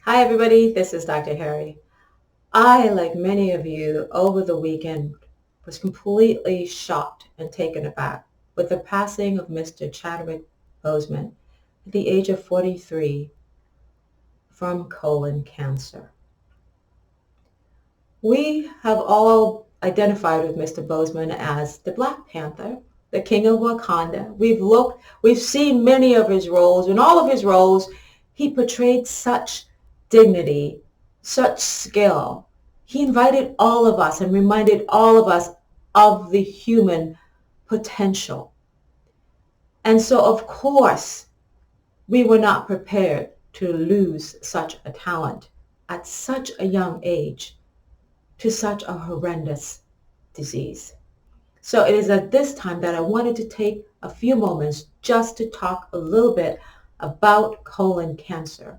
Hi, everybody. This is Dr. Harry. I, like many of you, over the weekend was completely shocked and taken aback with the passing of Mr. Chadwick Boseman at the age of 43 from colon cancer. We have all identified with Mr. Boseman as the Black Panther, the King of Wakanda. We've seen many of his roles. In all of his roles, he portrayed such dignity, such skill. He invited all of us and reminded all of us of the human potential. And so, of course, we were not prepared to lose such a talent at such a young age to such a horrendous disease. So it is at this time that I wanted to take a few moments just to talk a little bit about colon cancer.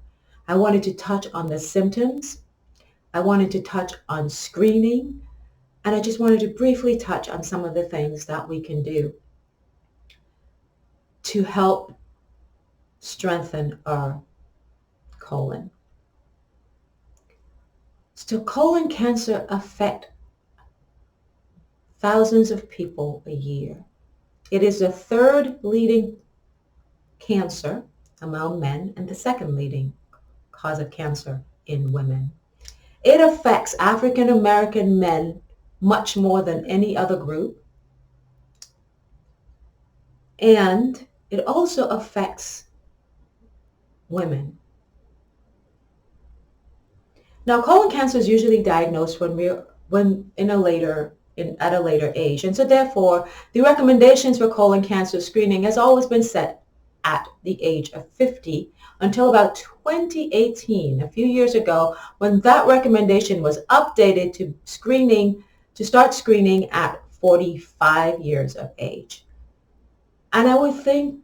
I wanted to touch on the symptoms. I wanted to touch on screening. And I just wanted to briefly touch on some of the things that we can do to help strengthen our colon. So colon cancer affects thousands of people a year. It is the third leading cancer among men and the second leading cause of cancer in women. It affects African American men much more than any other group. And it also affects women. Now, colon cancer is usually diagnosed at a later age. And so therefore, the recommendations for colon cancer screening has always been set at the age of 50 until about 2018, a few years ago, when that recommendation was updated to start screening at 45 years of age. And I would think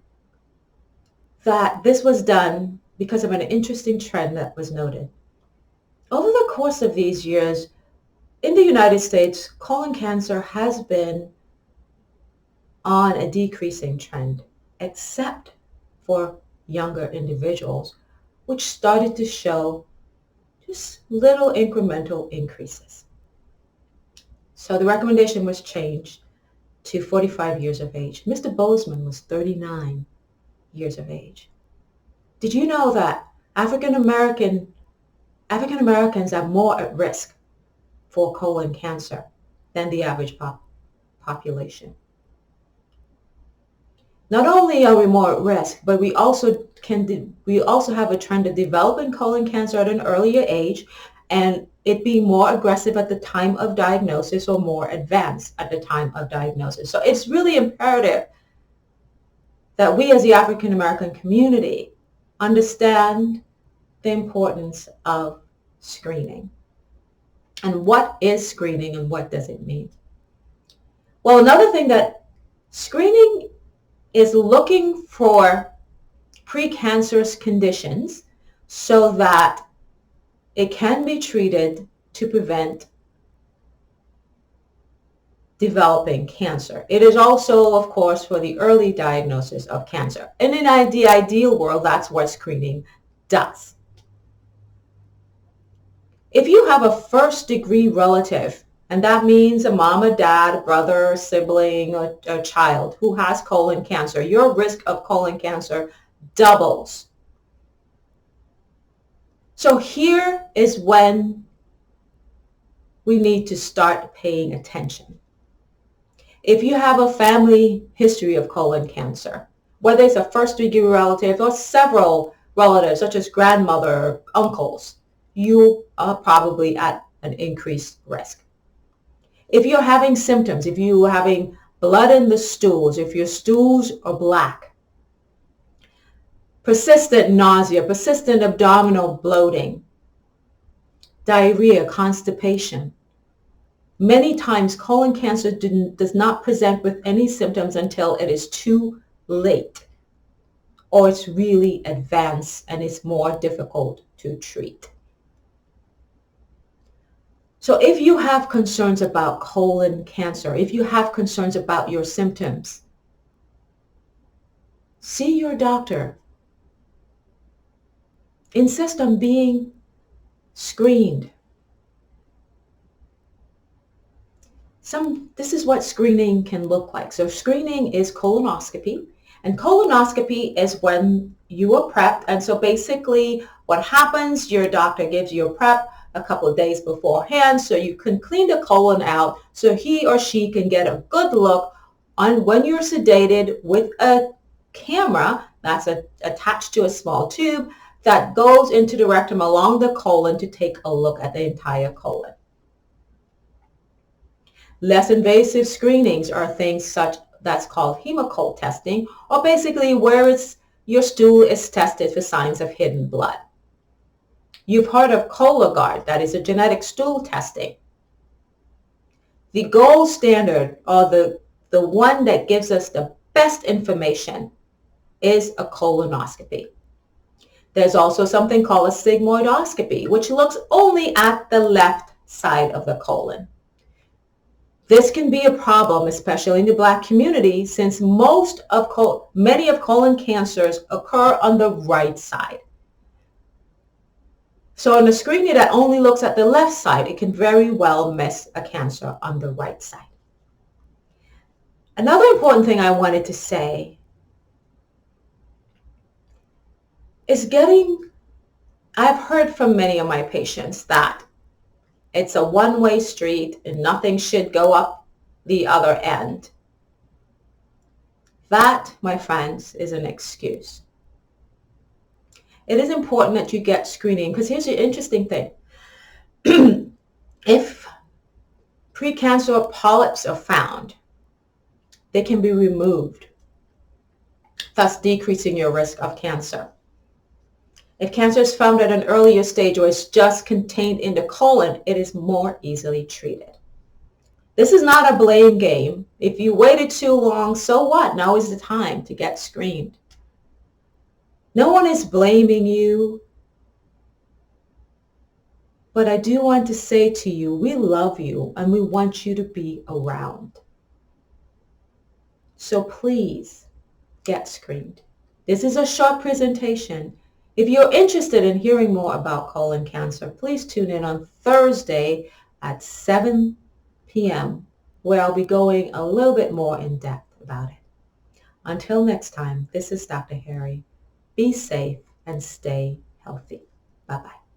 that this was done because of an interesting trend that was noted. Over the course of these years, in the United States, colon cancer has been on a decreasing trend, except for younger individuals, which started to show just little incremental increases. So the recommendation was changed to 45 years of age. Mr. Boseman was 39 years of age. Did you know that African Americans are more at risk for colon cancer than the average population? Not only are we more at risk, but we also have a trend of developing colon cancer at an earlier age and it being more aggressive at the time of diagnosis or more advanced at the time of diagnosis. So it's really imperative that we as the African American community understand the importance of screening. And what is screening and what does it mean? Well, another thing that screening is looking for precancerous conditions so that it can be treated to prevent developing cancer. It is also, of course, for the early diagnosis of cancer. And in the ideal world, that's what screening does. If you have a first-degree relative, and that means a mom, a dad, a brother, a sibling, a child who has colon cancer, your risk of colon cancer doubles. So here is when we need to start paying attention. If you have a family history of colon cancer, whether it's a first-degree relative or several relatives, such as grandmother, uncles, you are probably at an increased risk. If you're having symptoms, if you're having blood in the stools, if your stools are black, persistent nausea, persistent abdominal bloating, diarrhea, constipation. Many times colon cancer does not present with any symptoms until it is too late or it's really advanced and it's more difficult to treat. So if you have concerns about colon cancer, if you have concerns about your symptoms, see your doctor. Insist on being screened. This is what screening can look like. So screening is colonoscopy, and colonoscopy is when you are prepped. And so basically what happens, your doctor gives you a prep a couple of days beforehand so you can clean the colon out so he or she can get a good look on when you're sedated with a camera that's attached to a small tube that goes into the rectum along the colon to take a look at the entire colon. Less invasive screenings are things that's called hemocold testing, or basically where your stool is tested for signs of hidden blood. You've heard of Cologuard, that is a genetic stool testing. The gold standard, or the one that gives us the best information, is a colonoscopy. There's also something called a sigmoidoscopy, which looks only at the left side of the colon. This can be a problem, especially in the Black community, since many of colon cancers occur on the right side. So in a screening that only looks at the left side, it can very well miss a cancer on the right side. Another important thing I wanted to say is I've heard from many of my patients that it's a one-way street and nothing should go up the other end. That, my friends, is an excuse. It is important that you get screening, because here's the interesting thing. If precancer polyps are found, they can be removed, thus decreasing your risk of cancer. If cancer is found at an earlier stage or is just contained in the colon, it is more easily treated. This is not a blame game. If you waited too long, so what? Now is the time to get screened. No one is blaming you. But I do want to say to you, we love you and we want you to be around. So please get screened. This is a short presentation. If you're interested in hearing more about colon cancer, please tune in on Thursday at 7 p.m. where I'll be going a little bit more in depth about it. Until next time, this is Dr. Harry. Be safe and stay healthy. Bye-bye.